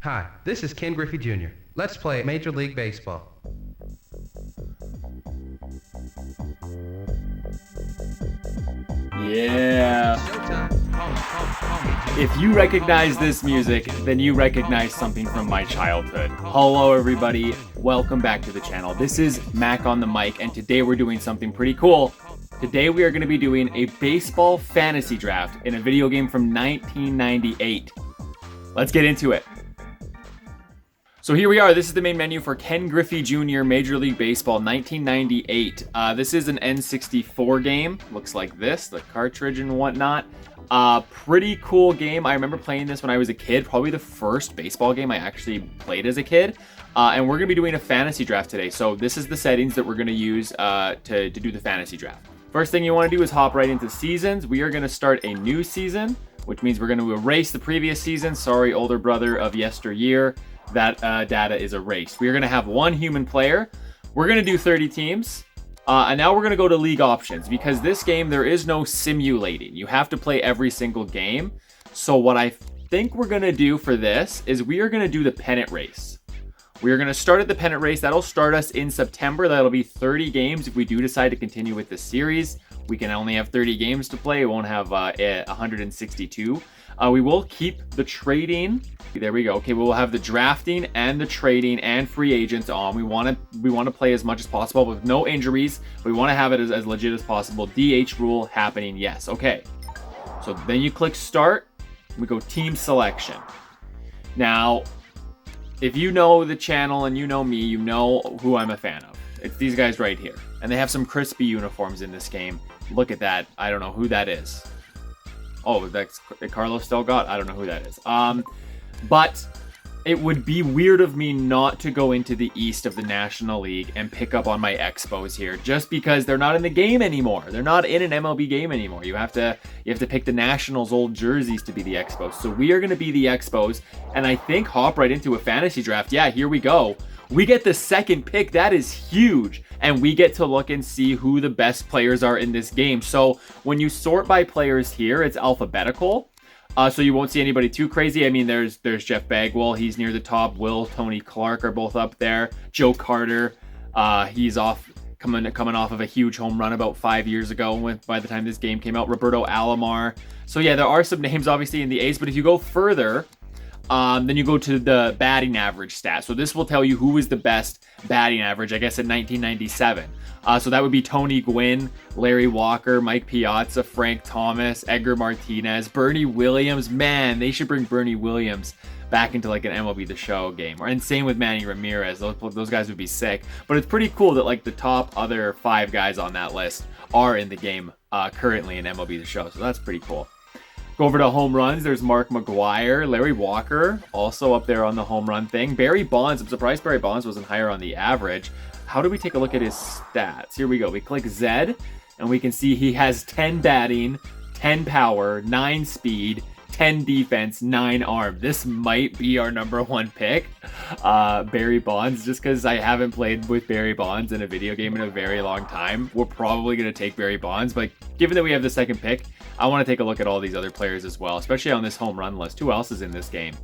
Hi, this is Ken Griffey Jr. Let's play Major League Baseball. Yeah. If you recognize this music, then you recognize something from my childhood. Hello everybody, welcome back to the channel. This is Mac on the mic, and today we're doing something pretty cool. Today we are going to be doing a baseball fantasy draft in a video game from 1998. Let's get into it. So here we are. This is the main menu for Ken Griffey Jr. Major League Baseball 1998. This is an N64 game. Looks like this, the cartridge and whatnot. Pretty cool game. I remember playing this when I was a kid. Probably the first baseball game I actually played as a kid. And we're going to be doing a fantasy draft today. So this is the settings that we're going to use to do the fantasy draft. First thing you want to do is hop right into seasons. We are going to start a new season, which means we're going to erase the previous season. Sorry, older brother of yesteryear. That data is erased. We are going to have one human player. We're going to do 30 teams. And now we're going to go to league options, because this game, there is no simulating. You have to play every single game. So what I think we're going to do for this is we are going to do the pennant race. We are going to start at the pennant race. That'll start us in September. That'll be 30 games if we do decide to continue with this series. We can only have 30 games to play. We won't have 162. We will keep the trading. There we go. Okay, we will have the drafting and the trading and free agents on. We want to play as much as possible with no injuries. We want to have it as legit as possible. DH rule happening. Yes. Okay. So then you click start. We go team selection. Now, if you know the channel and you know me, you know who I'm a fan of. It's these guys right here. And they have some crispy uniforms in this game. Look at that. I don't know who that is. Oh, that's Carlos Delgado. I don't know who that is. But it would be weird of me not to go into the East of the National League and pick up on my Expos here, just because they're not in the game anymore. They're not in an MLB game anymore. You have to pick the Nationals' old jerseys to be the Expos. So we are going to be the Expos, and I think hop right into a fantasy draft. Yeah, here we go. We get the second pick. That is huge. And we get to look and see who the best players are in this game. So when you sort by players here, it's alphabetical. So you won't see anybody too crazy. I mean, there's Jeff Bagwell. He's near the top. Tony Clark are both up there. Joe Carter, he's coming off of a huge home run about 5 years ago by the time this game came out. Roberto Alomar. So yeah, there are some names obviously in the A's, but if you go further, then you go to the batting average stat. So this will tell you who is the best batting average, I guess, in 1997. So that would be Tony Gwynn, Larry Walker, Mike Piazza, Frank Thomas, Edgar Martinez, Bernie Williams. Man, they should bring Bernie Williams back into like an MLB The Show game. And same with Manny Ramirez. Those guys would be sick. But it's pretty cool that like the top other 5 guys on that list are in the game currently in MLB The Show. So that's pretty cool. Go over to home runs. There's Mark McGwire, Larry Walker, also up there on the home run thing. Barry Bonds. I'm surprised Barry Bonds wasn't higher on the average. How do we take a look at his stats? Here we go. We click Z, and we can see he has 10 batting, 10 power, 9 speed, 10 defense, 9 arm. This might be our number 1 pick, Barry Bonds, just because I haven't played with Barry Bonds in a video game in a very long time. We're probably going to take Barry Bonds, but given that we have the second pick, I want to take a look at all these other players as well, especially on this home run list. Who else is in this game?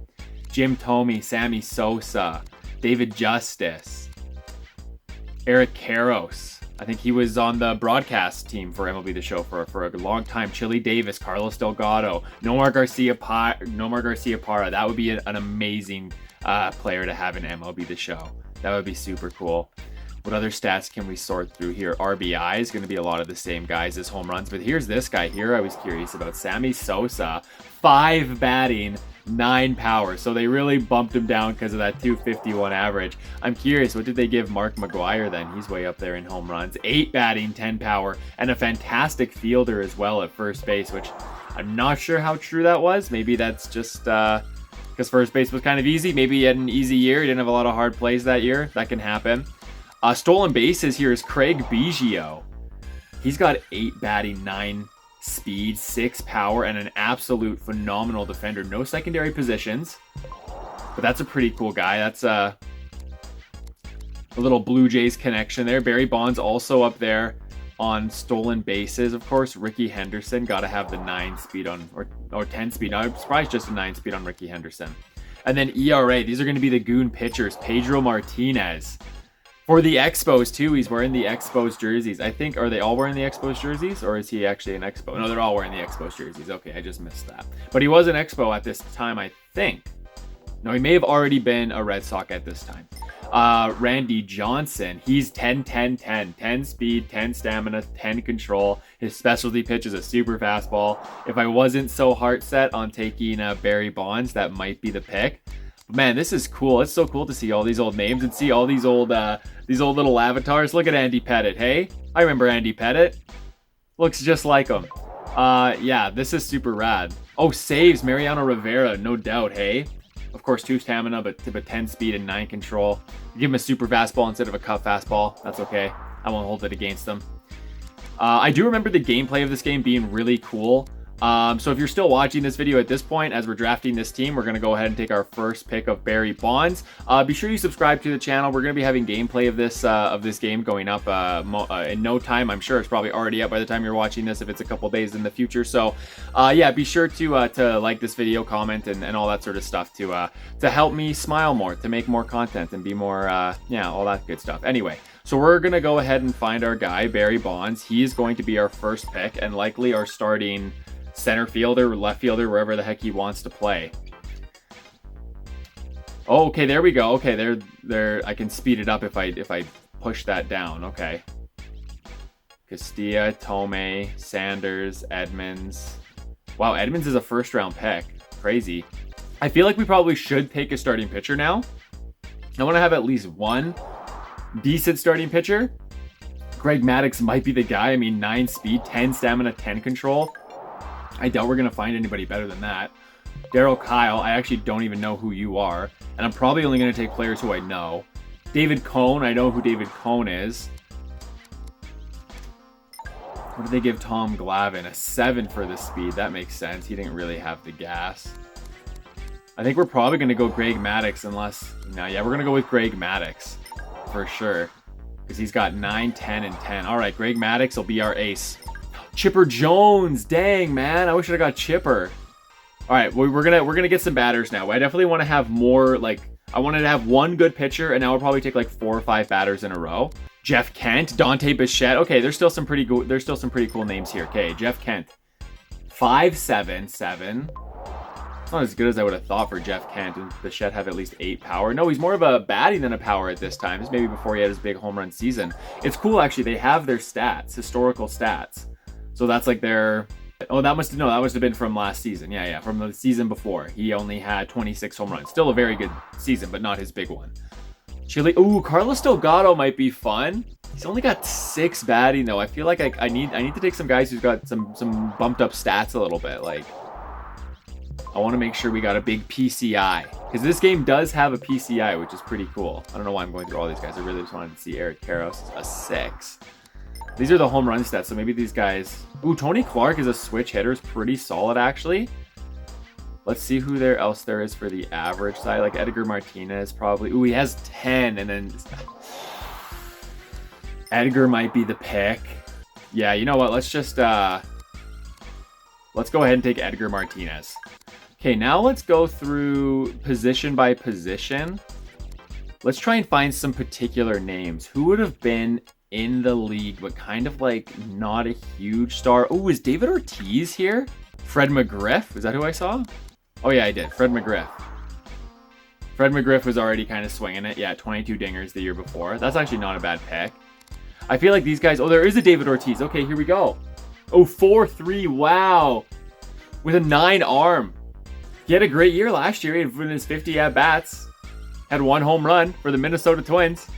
Jim Thome, Sammy Sosa, David Justice, Eric Karros. I think he was on the broadcast team for MLB The Show for a long time. Chili Davis, Carlos Delgado, Nomar Garcia Parra. That would be an amazing player to have in MLB The Show. That would be super cool. What other stats can we sort through here? RBI is going to be a lot of the same guys as home runs, but here's this guy here I was curious about. Sammy Sosa, 5 batting, 9 power. So they really bumped him down because of that 251 average. I'm curious, what did they give Mark McGwire then? He's way up there in home runs. 8 batting, 10 power, and a fantastic fielder as well at first base, which I'm not sure how true that was. Maybe that's just because first base was kind of easy. Maybe he had an easy year. He didn't have a lot of hard plays that year. That can happen. Stolen bases here is Craig Biggio. He's got 8 batting, 9 speed, 6 power, and an absolute phenomenal defender. No secondary positions, but that's a pretty cool guy. That's a little Blue Jays connection there. Barry Bonds also up there on stolen bases. Of course, Ricky Henderson, got to have the 9 speed on, or 10 speed. I'm surprised just a 9 speed on Ricky Henderson. And then ERA, these are going to be the goon pitchers. Pedro Martinez. For the Expos, too, he's wearing the Expos jerseys. I think, are they all wearing the Expos jerseys? Or is he actually an Expo? No, they're all wearing the Expos jerseys. Okay, I just missed that. But he was an Expo at this time, I think. No, he may have already been a Red Sox at this time. Randy Johnson, he's 10 speed, 10 stamina, 10 control. His specialty pitch is a super fastball. If I wasn't so heart set on taking Barry Bonds, that might be the pick. But man, this is cool. It's so cool to see all these old names and see all these old little avatars. Look at Andy Pettitte. Hey, I remember Andy Pettitte. Looks just like him. Yeah, this is super rad. Oh, saves Mariano Rivera, no doubt. Hey. Of course, 2 stamina, but 10 speed and 9 control. Give him a super fastball instead of a cut fastball. That's okay. I won't hold it against him. I do remember the gameplay of this game being really cool. So if you're still watching this video at this point, as we're drafting this team, we're going to go ahead and take our first pick of Barry Bonds. Be sure you subscribe to the channel. We're going to be having gameplay of this game going up in no time. I'm sure it's probably already up by the time you're watching this, if it's a couple days in the future. So yeah, be sure to like this video, comment, and all that sort of stuff to help me smile more, to make more content and be more, yeah, all that good stuff. Anyway, so we're going to go ahead and find our guy, Barry Bonds. He is going to be our first pick and likely our starting center fielder, left fielder, wherever the heck he wants to play. Oh, okay, there we go. Okay, there. I can speed it up if I push that down. Okay. Castilla, Tomei, Sanders, Edmonds. Wow, Edmonds is a first-round pick. Crazy. I feel like we probably should take a starting pitcher now. I want to have at least one decent starting pitcher. Greg Maddux might be the guy. I mean, 9 speed, 10 stamina, 10 control. I doubt we're going to find anybody better than that. Daryl Kyle, I actually don't even know who you are. And I'm probably only going to take players who I know. David Cone, I know who David Cone is. What did they give Tom Glavine? A 7 for the speed. That makes sense. He didn't really have the gas. I think we're probably going to go Greg Maddux unless... No, yeah, we're going to go with Greg Maddux. For sure. Because he's got 9, 10, and 10. All right, Greg Maddux will be our ace. Chipper Jones, dang man, I wish I got Chipper. All right, we're gonna get some batters now. I definitely want to have more. Like, I wanted to have one good pitcher, and now we'll probably take like 4 or 5 batters in a row. Jeff Kent, Dante Bichette. Okay, there's still some pretty cool names here. Okay, Jeff Kent, 5.77. It's not as good as I would have thought for Jeff Kent. And Bichette have at least 8 power. No, he's more of a batting than a power at this time. It's maybe before he had his big home run season. It's cool actually. They have their stats, historical stats. So that's like their... Oh, that must have been from last season. Yeah, from the season before. He only had 26 home runs. Still a very good season, but not his big one. Chile... Ooh, Carlos Delgado might be fun. He's only got 6 batting, though. I feel like I need to take some guys who's got some bumped up stats a little bit. Like, I want to make sure we got a big PCI. Because this game does have a PCI, which is pretty cool. I don't know why I'm going through all these guys. I really just wanted to see Eric Karros, a 6. These are the home run stats, so maybe these guys... Ooh, Tony Clark is a switch hitter. Is pretty solid, actually. Let's see who else there is for the average side. Like Edgar Martinez, probably. Ooh, he has 10, and then... Edgar might be the pick. Yeah, you know what? Let's just... Let's go ahead and take Edgar Martinez. Okay, now let's go through position by position. Let's try and find some particular names. Who would have been... in the league, but kind of like not a huge star. Oh, is David Ortiz here? Fred McGriff? Is that who I saw? Oh yeah, I did. Fred McGriff. Fred McGriff was already kind of swinging it. Yeah, 22 dingers the year before. That's actually not a bad pick. I feel like these guys... Oh, there is a David Ortiz. Okay, here we go. Oh, 4-3. Wow. With a 9 arm. He had a great year last year. He had his 50 at-bats. Had 1 home run for the Minnesota Twins.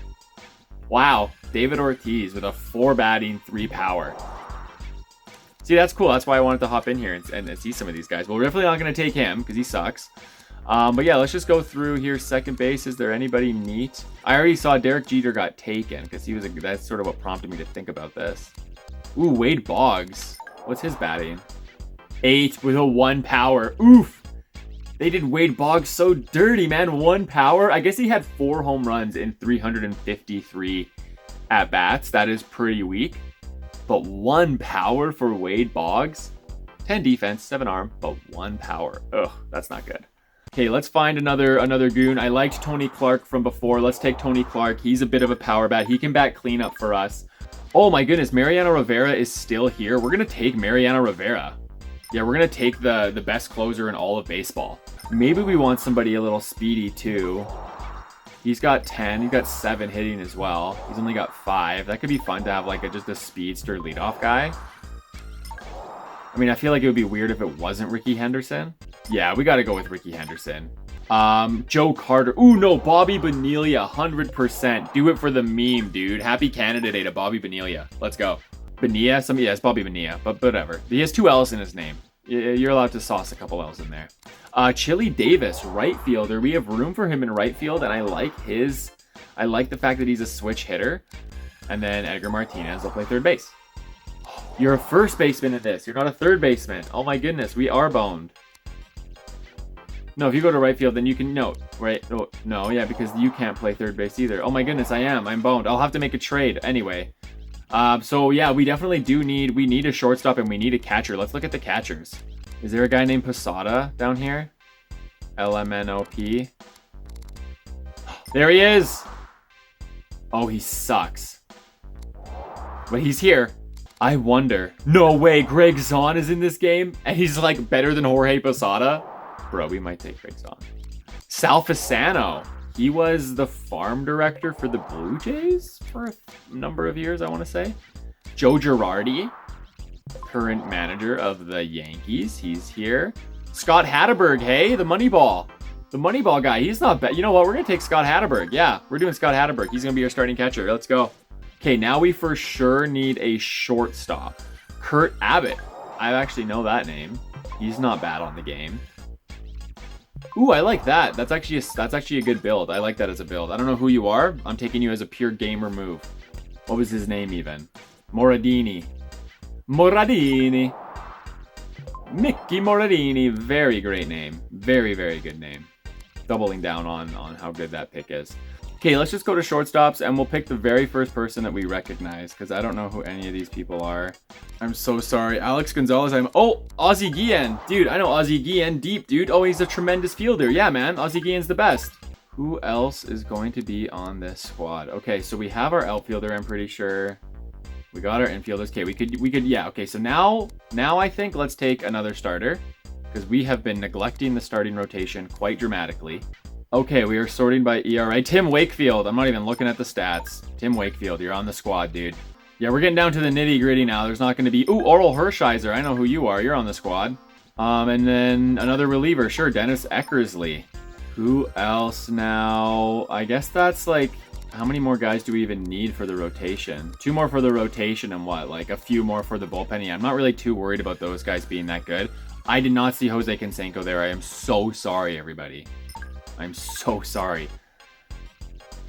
Wow. David Ortiz with a 4 batting, 3 power. See, that's cool. That's why I wanted to hop in here and see some of these guys. Well, we're definitely not going to take him because he sucks. But yeah, let's just go through here. Second base, is there anybody neat? I already saw Derek Jeter got taken because that's sort of what prompted me to think about this. Ooh, Wade Boggs. What's his batting? 8 with a 1 power. Oof. They did Wade Boggs so dirty, man. 1 power. I guess he had 4 home runs in 353 at-bats. That is pretty weak. But 1 power for Wade Boggs? 10 defense, 7 arm, but 1 power. Ugh, that's not good. Okay, let's find another goon. I liked Tony Clark from before. Let's take Tony Clark. He's a bit of a power bat. He can bat cleanup for us. Oh my goodness, Mariano Rivera is still here. We're gonna take Mariano Rivera. Yeah, we're gonna take the best closer in all of baseball. Maybe we want somebody a little speedy too. He's got 10. He's got 7 hitting as well. He's only got 5. That could be fun to have like just a speedster leadoff guy. I mean, I feel like it would be weird if it wasn't Ricky Henderson. Yeah, we got to go with Ricky Henderson. Joe Carter. Ooh, no, Bobby Bonilla, 100%. Do it for the meme, dude. Happy Canada Day to Bobby Bonilla. Let's go. Bonilla? Yeah, it's Bobby Bonilla, but whatever. He has 2 L's in his name. You're allowed to sauce a couple L's in there. Chili Davis, right fielder. We have room for him in right field, and I like the fact that he's a switch hitter. And then Edgar Martinez will play third base. You're a first baseman in this. You're not a third baseman. Oh my goodness, we are boned. No, if you go to right field, then you can, no, right? No, yeah, because you can't play third base either. Oh my goodness, I'm boned. I'll have to make a trade anyway. So yeah, we definitely we need a shortstop and we need a catcher. Let's look at the catchers. Is there a guy named Posada down here? LMNOP. There he is. Oh, he sucks. But he's here. I wonder. No way, Greg Zahn is in this game and he's like better than Jorge Posada. Bro, we might take Greg Zahn. Sal Fasano. He was the farm director for the Blue Jays for a number of years, I want to say. Joe Girardi, current manager of the Yankees. He's here. Scott Hatterberg, hey, the Moneyball. The Moneyball guy, he's not bad. You know what? We're going to take Scott Hatterberg. Yeah, we're doing Scott Hatterberg. He's going to be our starting catcher. Let's go. Okay, now we for sure need a shortstop. Kurt Abbott. I actually know that name. He's not bad on the game. Ooh, I like that. That's actually a good build. I like that as a build. I don't know who you are. I'm taking you as a pure gamer move. What was his name even? Moradini. Mickey Moradini. Very great name. Very, very good name. Doubling down on how good that pick is. Okay, let's just go to shortstops and we'll pick the very first person that we recognize because I don't know who any of these people are. I'm so sorry. Alex Gonzalez. Oh, Ozzie Guillen. Dude, I know Ozzie Guillen deep, dude. Oh, he's a tremendous fielder. Yeah, man. Ozzie Guillen's the best. Who else is going to be on this squad? Okay, so we have our outfielder, I'm pretty sure. We got our infielders. Okay, we could, yeah. Okay, so now I think let's take another starter because we have been neglecting the starting rotation quite dramatically. Okay, we are sorting by ERA. Tim Wakefield. I'm not even looking at the stats. Tim Wakefield, you're on the squad, dude. Yeah, we're getting down to the nitty gritty now. There's not going to be... Ooh, Oral Hershiser. I know who you are. You're on the squad. And then another reliever. Sure, Dennis Eckersley. Who else now? I guess that's like... How many more guys do we even need for the rotation? 2 more for the rotation and what? Like a few more for the bullpen? Yeah, I'm not really too worried about those guys being that good. I did not see Jose Canseco there. I am so sorry, everybody. I'm so sorry.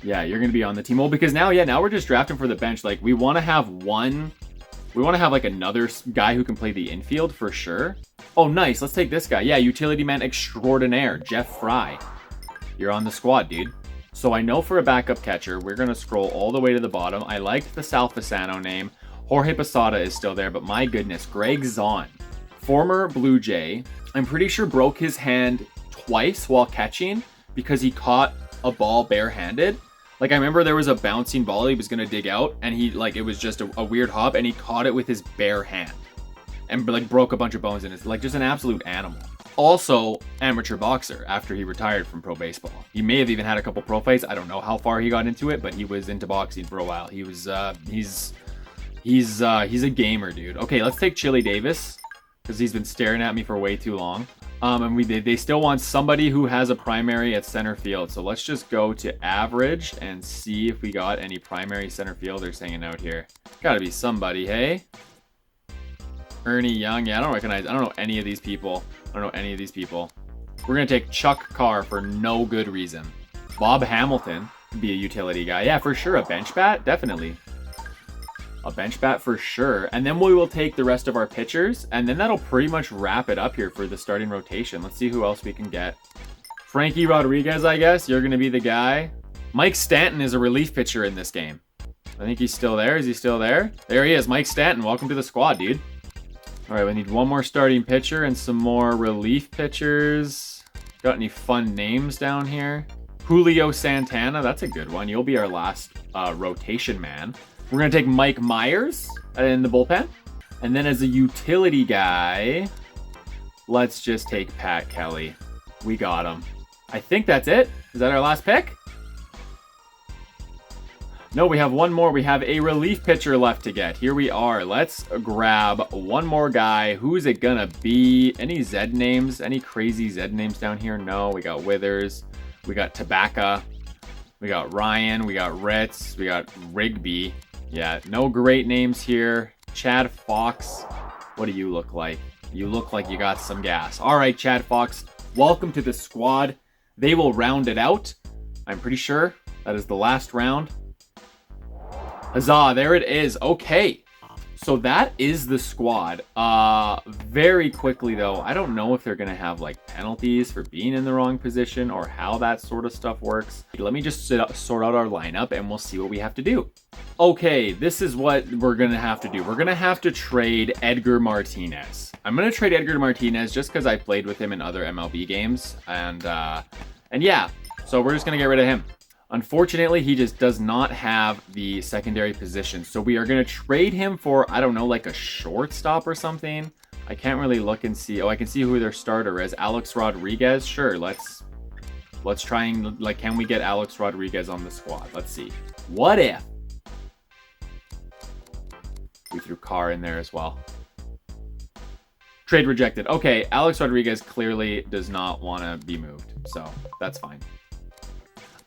Yeah, you're going to be on the team. Well, because now we're just drafting for the bench. Like, we want to have like another guy who can play the infield for sure. Oh, nice. Let's take this guy. Yeah, utility man extraordinaire, Jeff Fry. You're on the squad, dude. So I know for a backup catcher, we're going to scroll all the way to the bottom. I liked the Sal Fasano name. Jorge Posada is still there, but my goodness, Greg Zahn, former Blue Jay. I'm pretty sure broke his hand twice while catching because he caught a ball barehanded. Like, I remember there was a bouncing ball he was going to dig out, and it was just a weird hop, and he caught it with his bare hand and, like, broke a bunch of bones in it. Like, just an absolute animal. Also, amateur boxer after he retired from pro baseball. He may have even had a couple pro fights. I don't know how far he got into it, but he was into boxing for a while. He was, he's a gamer, dude. Okay, let's take Chili Davis because he's been staring at me for way too long. And they still want somebody who has a primary at center field. So let's just go to average and see if we got any primary center fielders hanging out here. Gotta be somebody, hey? Ernie Young. Yeah, I don't know any of these people. We're gonna take Chuck Carr for no good reason. Bob Hamilton could be a utility guy. Yeah, for sure. A bench bat? Definitely. A bench bat for sure. And then we will take the rest of our pitchers. And then that'll pretty much wrap it up here for the starting rotation. Let's see who else we can get. Frankie Rodriguez, I guess. You're going to be the guy. Mike Stanton is a relief pitcher in this game. I think he's still there. Is he still there? There he is. Mike Stanton. Welcome to the squad, dude. All right, we need one more starting pitcher and some more relief pitchers. Got any fun names down here? Julio Santana, that's a good one. You'll be our last rotation man. We're going to take Mike Myers in the bullpen. And then as a utility guy, let's just take Pat Kelly. We got him. I think that's it. Is that our last pick? No, we have one more. We have a relief pitcher left to get. Here we are. Let's grab one more guy. Who's it gonna be? Any Z names? Any crazy Z names down here? No, we got Withers. We got Tabaka. We got Ryan. We got Ritz. We got Rigby. Yeah, no great names here. Chad Fox. What do you look like? You look like you got some gas. All right, Chad Fox. Welcome to the squad. They will round it out. I'm pretty sure that is the last round. Huzzah, there it is. Okay. So that is the squad. Very quickly though, I don't know if they're gonna have like penalties for being in the wrong position or how that sort of stuff works. Let me just sort out our lineup and we'll see what we have to do. Okay, this is what we're gonna have to do. We're gonna have to trade Edgar Martinez. I'm gonna trade Edgar Martinez just because I played with him in other MLB games, and yeah, so we're just gonna get rid of him. Unfortunately, he just does not have the secondary position. So we are going to trade him for, I don't know, like a shortstop or something. I can't really look and see. Oh, I can see who their starter is. Alex Rodriguez. Sure, let's try and, like, can we get Alex Rodriguez on the squad? Let's see. What if we threw Carr in there as well? Trade rejected. Okay, Alex Rodriguez clearly does not want to be moved. So that's fine.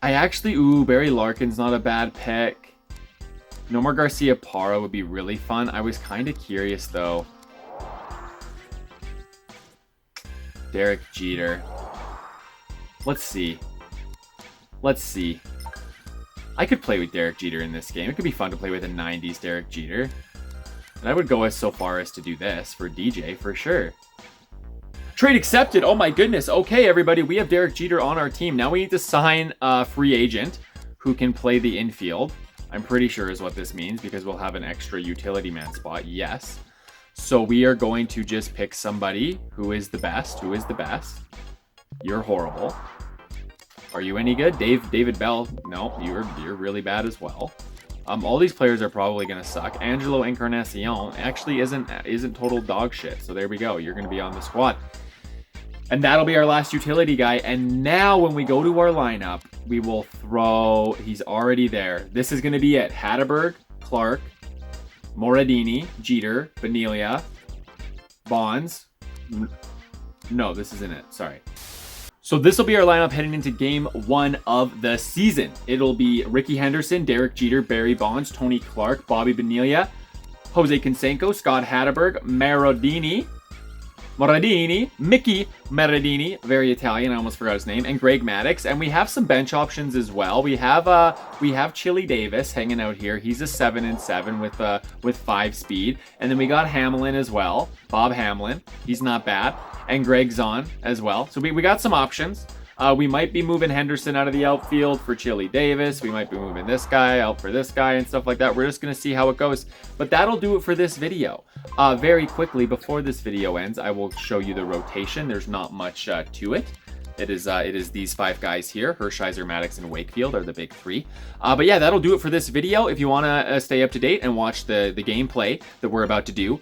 I actually, Barry Larkin's not a bad pick. Nomar Garcia-Parra would be really fun. I was kind of curious though. Derek Jeter. Let's see. I could play with Derek Jeter in this game. It could be fun to play with a 90s Derek Jeter. And I would go so far as to do this for DJ for sure. Trade accepted. Oh my goodness. Okay, everybody, we have Derek Jeter on our team. Now we need to sign a free agent who can play the infield. I'm pretty sure is what this means because we'll have an extra utility man spot. Yes. So we are going to just pick somebody who is the best. Who is the best? You're horrible. Are you any good? David Bell. No, you're really bad as well. All these players are probably going to suck. Angelo Encarnacion actually isn't total dog shit. So there we go. You're going to be on the squad. And that'll be our last utility guy. And now when we go to our lineup, we will throw, he's already there. This is going to be it. Hatterberg, Clark, Morandini, Jeter, Benelia, Bonds. No, this isn't it. Sorry. So this will be our lineup heading into game 1 of the season. It'll be Ricky Henderson, Derek Jeter, Barry Bonds, Tony Clark, Bobby Benelia, Jose Canseco, Scott Hatterberg, Mickey Maradini, very Italian, I almost forgot his name, and Greg Maddux. And we have some bench options as well. We have Chili Davis hanging out here. He's a 7-7 with 5 speed. And then we got Hamlin as well, Bob Hamlin. He's not bad. And Greg Zahn as well. So we got some options. We might be moving Henderson out of the outfield for Chili Davis. We might be moving this guy out for this guy and stuff like that. We're just going to see how it goes. But that'll do it for this video. Very quickly, before this video ends, I will show you the rotation. There's not much to it. It is these 5 guys here. Hershiser, Maddux, and Wakefield are the big 3. But yeah, that'll do it for this video. If you want to stay up to date and watch the gameplay that we're about to do,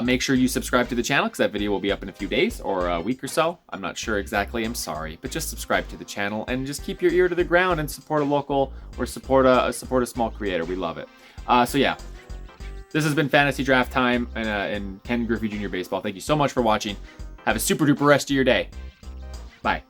make sure you subscribe to the channel because that video will be up in a few days or a week or so. I'm not sure exactly. I'm sorry, but just subscribe to the channel and just keep your ear to the ground and support a local or support a small creator. We love it. So yeah, this has been Fantasy Draft Time and Ken Griffey Jr. Baseball. Thank you so much for watching. Have a super duper rest of your day. Bye.